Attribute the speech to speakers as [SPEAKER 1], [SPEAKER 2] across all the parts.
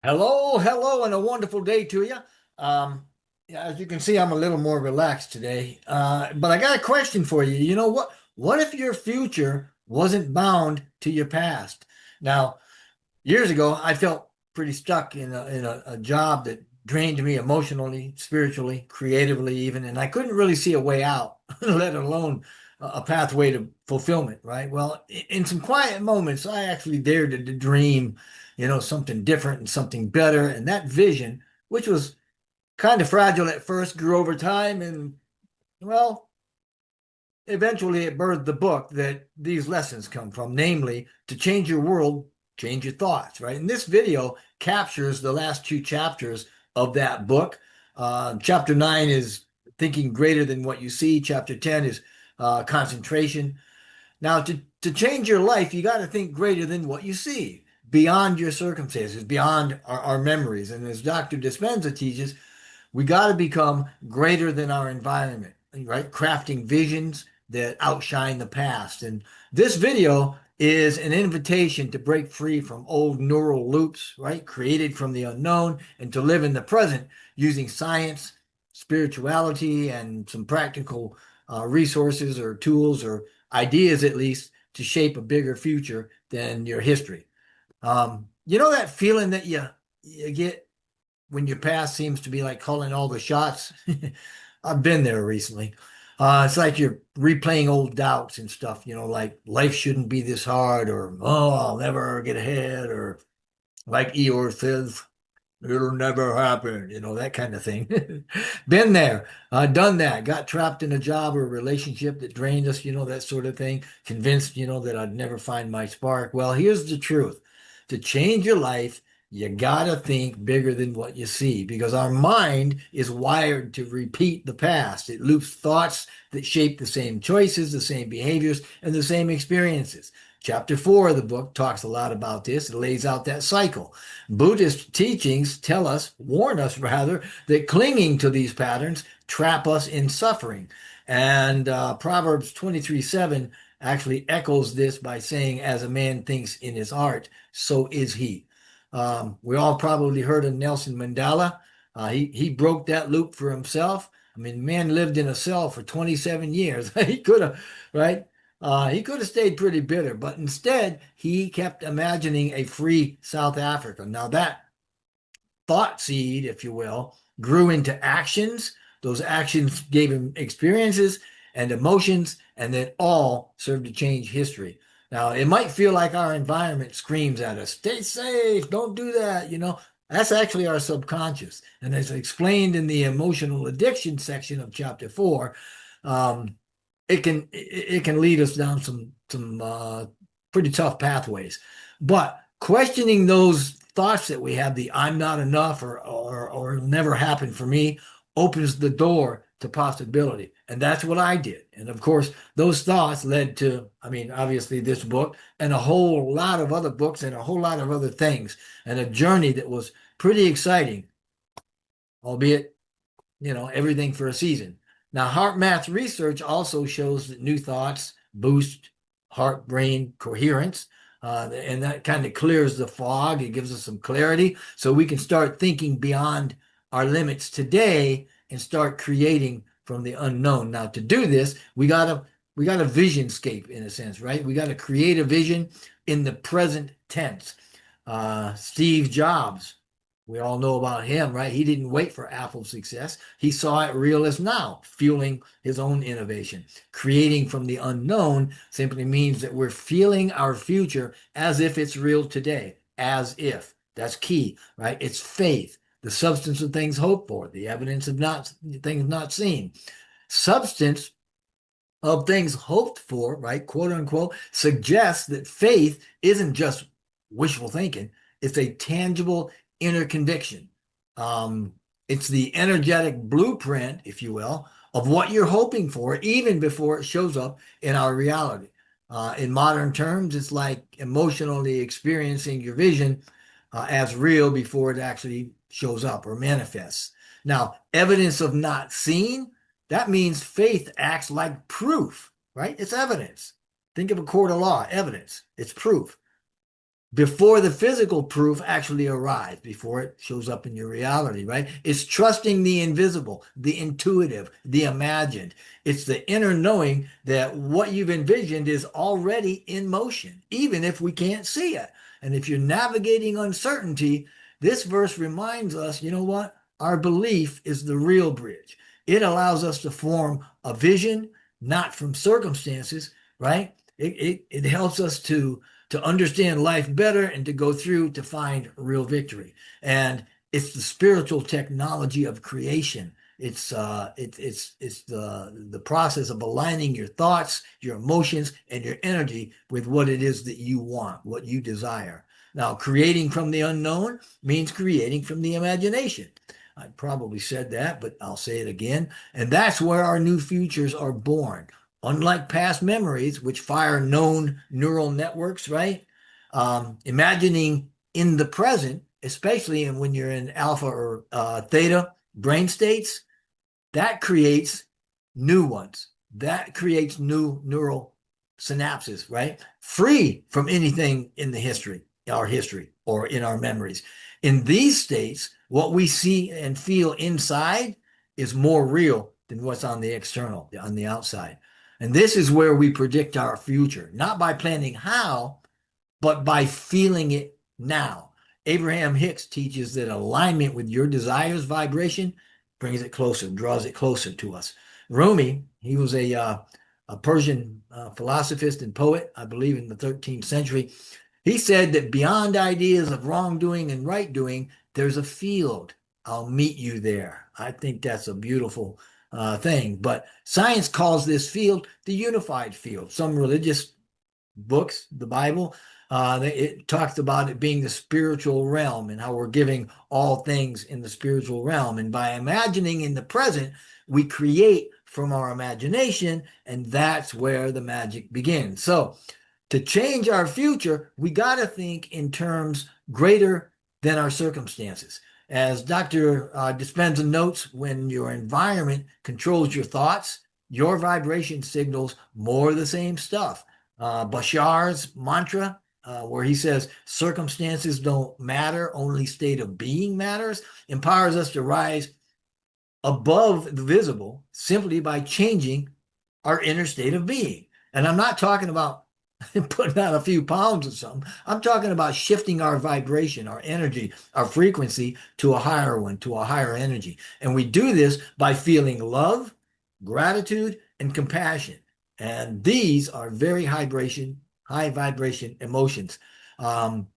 [SPEAKER 1] Hello, hello, and a wonderful day to you. Yeah, as you can see, I'm a little more relaxed today. But I got a question for you. You know what? What if your future wasn't bound to your past? Now, years ago, I felt pretty stuck in a job that drained me emotionally, spiritually, creatively, even, and I couldn't really see a way out, let alone a pathway to fulfillment, right? Well, in some quiet moments, I actually dared to dream, something different and something better. And that vision, which was kind of fragile at first, grew over time, and well, eventually it birthed the book that these lessons come from, namely to change your world, change your thoughts, right? And this video captures the last two chapters of that book. Chapter 9 is thinking greater than what you see. Chapter 10 is concentration. Now, to change your life, you got to think greater than what you see, beyond your circumstances, beyond our memories. And as Dr. Dispenza teaches, we got to become greater than our environment, right? Crafting visions that outshine the past. And this video is an invitation to break free from old neural loops, right? Created from the unknown, and to live in the present using science, spirituality, and some practical resources or tools or ideas, at least, to shape a bigger future than your history. You know that feeling that you get when your past seems to be like calling all the shots. I've been there recently. It's like you're replaying old doubts and stuff, like life shouldn't be this hard, or oh, I'll never get ahead, or like Eeyore says, it'll never happen, that kind of thing. Been there, done that, got trapped in a job or a relationship that drained us, that sort of thing. Convinced, that I'd never find my spark. Well, here's the truth. To change your life, you gotta think bigger than what you see because our mind is wired to repeat the past. It loops thoughts that shape the same choices, the same behaviors, and the same experiences. Chapter 4 of the book talks a lot about this. It lays out that cycle. Buddhist teachings tell us, warn us rather, that clinging to these patterns trap us in suffering. And Proverbs 23:7 actually echoes this by saying, as a man thinks in his heart, so is he. We all probably heard of Nelson Mandela. He broke that loop for himself. I mean, man lived in a cell for 27 years. He could have, right? He could have stayed pretty bitter, but instead he kept imagining a free South Africa. Now that thought seed, if you will, grew into actions. Those actions gave him experiences and emotions, and then all served to change history. Now, it might feel like our environment screams at us, stay safe, don't do that, That's actually our subconscious. And as explained in the emotional addiction section of chapter 4, um, it can lead us down some pretty tough pathways. But questioning those thoughts that we have, the I'm not enough or it'll never happen for me, opens the door to possibility. And that's what I did. And of course, those thoughts led to, I mean, obviously this book and a whole lot of other books and a whole lot of other things, and a journey that was pretty exciting, albeit everything for a season. Now, heart math research also shows that new thoughts boost heart brain coherence. And that kind of clears the fog. It gives us some clarity so we can start thinking beyond our limits today and start creating from the unknown. Now, to do this, we got a vision scape in a sense, right? We got to create a vision in the present tense. Steve Jobs, we all know about him, right? He didn't wait for Apple's success. He saw it real as now, fueling his own innovation. Creating from the unknown simply means that we're feeling our future as if it's real today, as if. That's key, right? It's faith, the substance of things hoped for, the evidence of not things not seen. Substance of things hoped for, right, quote unquote, suggests that faith isn't just wishful thinking, it's a tangible inner conviction. Um, it's the energetic blueprint, if you will, of what you're hoping for, even before it shows up in our reality. In modern terms, it's like emotionally experiencing your vision as real before it actually shows up or manifests. Now, evidence of not seen, that means faith acts like proof, right? It's evidence. Think of a court of law, evidence, it's proof. before the physical proof actually arrives, before it shows up in your reality, right? It's trusting the invisible, the intuitive, the imagined. It's the inner knowing that what you've envisioned is already in motion, even if we can't see it. And if you're navigating uncertainty, this verse reminds us, you know what? Our belief is the real bridge. It allows us to form a vision, not from circumstances, right? It helps us to understand life better and to go through to find real victory. And it's the spiritual technology of creation. It's the process of aligning your thoughts, your emotions, and your energy with what it is that you want, what you desire. Now, creating from the unknown means creating from the imagination. I probably said that, but I'll say it again. And that's where our new futures are born. Unlike past memories, which fire known neural networks, right? Imagining in the present, especially when you're in alpha or theta brain states, that creates new ones. That creates new neural synapses, right? Free from anything in the history, our history, or in our memories. In these states, what we see and feel inside is more real than what's on the external, on the outside. And this is where we predict our future, not by planning how, but by feeling it now. Abraham Hicks teaches that alignment with your desires vibration brings it closer, draws it closer to us. Rumi, he was a Persian philosophist and poet, I believe in the 13th century. He said that beyond ideas of wrongdoing and right doing, there's a field. I'll meet you there. I think that's a beautiful thing. But science calls this field the unified field. Some religious books, the Bible, it talks about it being the spiritual realm and how we're giving all things in the spiritual realm. And by imagining in the present, we create from our imagination, and that's where the magic begins. So, to change our future, we got to think in terms greater than our circumstances. As Dr. Dispenza notes, when your environment controls your thoughts, your vibration signals more of the same stuff. Bashar's mantra, where he says circumstances don't matter, only state of being matters, empowers us to rise above the visible simply by changing our inner state of being. And I'm not talking about putting on a few pounds or something. I'm talking about shifting our vibration, our energy, our frequency to a higher one, to a higher energy. And we do this by feeling love, gratitude, and compassion. And these are very high vibration emotions. Um,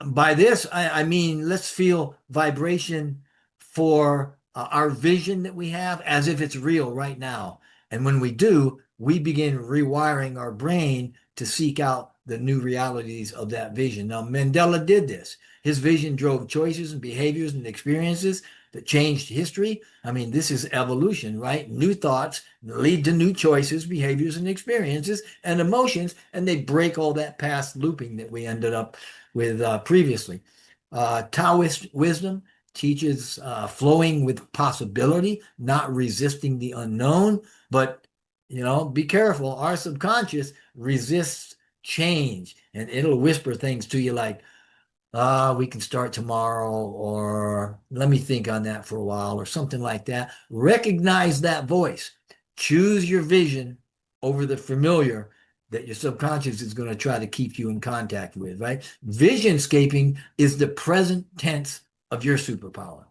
[SPEAKER 1] by this, I mean, let's feel vibration for our vision that we have as if it's real right now. And when we do, we begin rewiring our brain to seek out the new realities of that vision. Now, Mandela did this. His vision drove choices and behaviors and experiences that changed history. I mean, this is evolution, right? New thoughts lead to new choices, behaviors, and experiences and emotions, and they break all that past looping that we ended up with previously. Taoist wisdom teaches flowing with possibility, not resisting the unknown. But, be careful. Our subconscious resists change and it'll whisper things to you like, we can start tomorrow, or let me think on that for a while, or something like that. Recognize that voice. Choose your vision over the familiar that your subconscious is going to try to keep you in contact with, right? Visionscaping is the present tense of your superpower.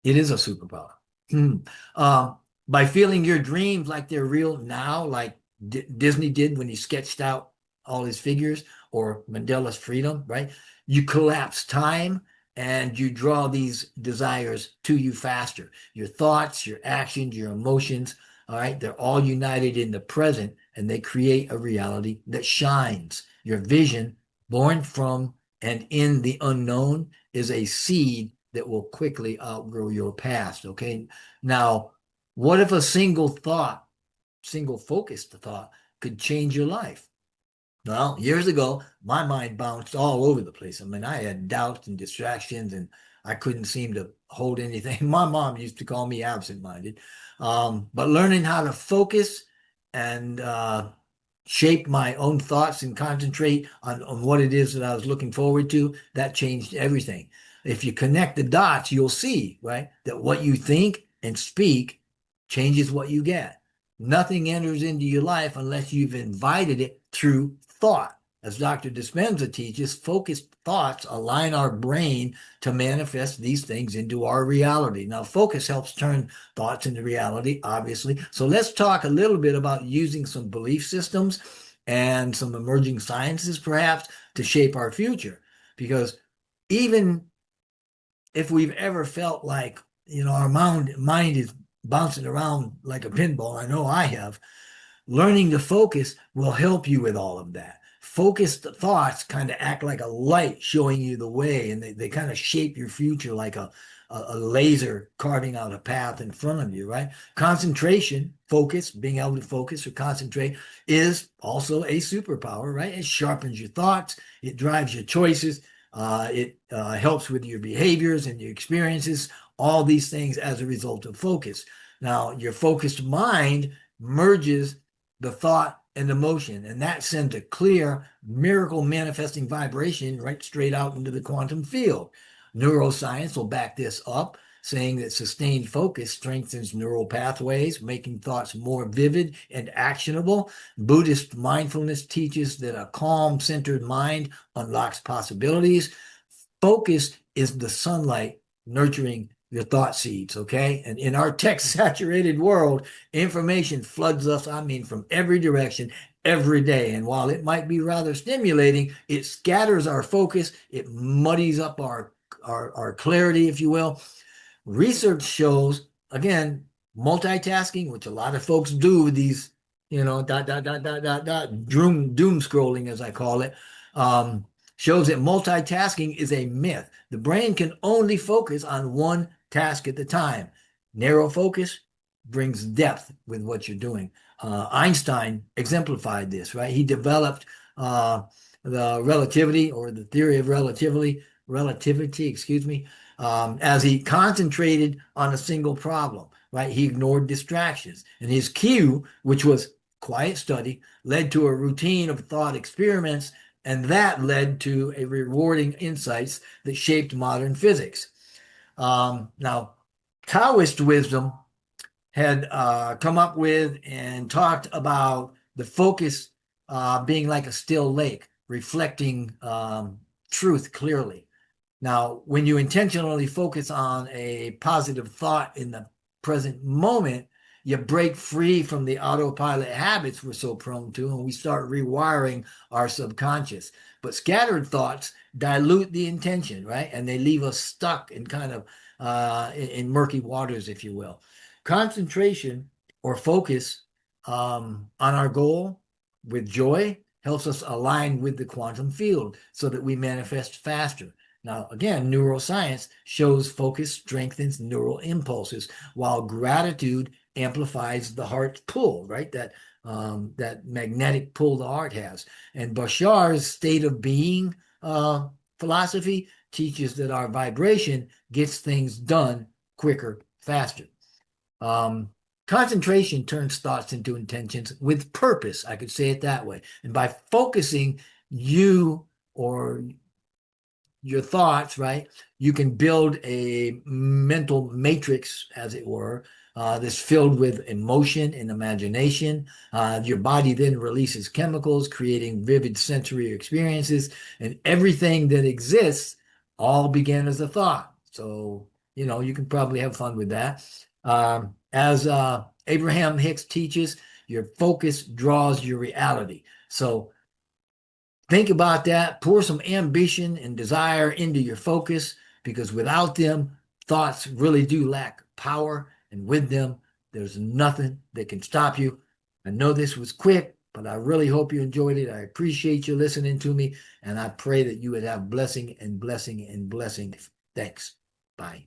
[SPEAKER 1] It is a superpower. Hmm. Uh, by feeling your dreams like they're real now, like Disney did when he sketched out all his figures, or Mandela's freedom, right? You collapse time and you draw these desires to you faster. Your thoughts, your actions, your emotions, all right, they're all united in the present and they create a reality that shines. Your vision, born from and in the unknown, is a seed that will quickly outgrow your past. Okay. Now, what if a single thought, single focused thought, could change your life? Well, years ago, my mind bounced all over the place. I mean, I had doubts and distractions, and I couldn't seem to hold anything. My mom used to call me absent-minded. But learning how to focus and shape my own thoughts and concentrate on what it is that I was looking forward to, that changed everything. If you connect the dots, you'll see, right, that what you think and speak changes what you get. Nothing enters into your life unless you've invited it through thought. As Dr. Dispenza teaches, focused thoughts align our brain to manifest these things into our reality. Now, focus helps turn thoughts into reality, obviously. So let's talk a little bit about using some belief systems and some emerging sciences, perhaps, to shape our future. Because even if we've ever felt like, our mind is bouncing around like a pinball, I know I have, learning to focus will help you with all of that. Focused thoughts kind of act like a light showing you the way, and they kind of shape your future like a laser carving out a path in front of you, right? Concentration, focus, being able to focus or concentrate is also a superpower, right? It sharpens your thoughts, it drives your choices, it helps with your behaviors and your experiences, all these things as a result of focus. Now, your focused mind merges the thought and emotion, and that sends a clear miracle manifesting vibration right straight out into the quantum field. Neuroscience will back this up, saying that sustained focus strengthens neural pathways, making thoughts more vivid and actionable. Buddhist mindfulness teaches that a calm, centered mind unlocks possibilities. Focus is the sunlight nurturing your thought seeds, okay? And in our tech saturated world, information floods us, I mean, from every direction every day. And while it might be rather stimulating, it scatters our focus, it muddies up our clarity, if you will. Research shows, again, multitasking, which a lot of folks do with these, doom scrolling, as I call it, um, shows that multitasking is a myth. The brain can only focus on one task at the time. Narrow focus brings depth with what you're doing. Einstein exemplified this, right? He developed the relativity or the theory of relativity, excuse me, as he concentrated on a single problem, right? He ignored distractions. And his cue, which was quiet study, led to a routine of thought experiments, and that led to a rewarding insights that shaped modern physics. Now, Taoist wisdom had come up with and talked about the focus being like a still lake, reflecting truth clearly. Now, when you intentionally focus on a positive thought in the present moment, you break free from the autopilot habits we're so prone to, and we start rewiring our subconscious. But scattered thoughts dilute the intention, right? And they leave us stuck in kind of in murky waters, if you will. Concentration or focus on our goal with joy helps us align with the quantum field so that we manifest faster. Now, again, neuroscience shows focus strengthens neural impulses, while gratitude amplifies the heart's pull, right? That magnetic pull the heart has. And Bashar's state of being philosophy teaches that our vibration gets things done quicker, faster. Um, Concentration turns thoughts into intentions with purpose. I could say it that way. And by focusing you or your thoughts, right? You can build a mental matrix, as it were, that's filled with emotion and imagination. Your body then releases chemicals, creating vivid sensory experiences, and everything that exists all began as a thought. So, you can probably have fun with that. As Abraham Hicks teaches, your focus draws your reality. So, think about that. Pour some ambition and desire into your focus because without them, thoughts really do lack power. And with them, there's nothing that can stop you. I know this was quick, but I really hope you enjoyed it. I appreciate you listening to me. And I pray that you would have blessing and blessing and blessing. Thanks. Bye.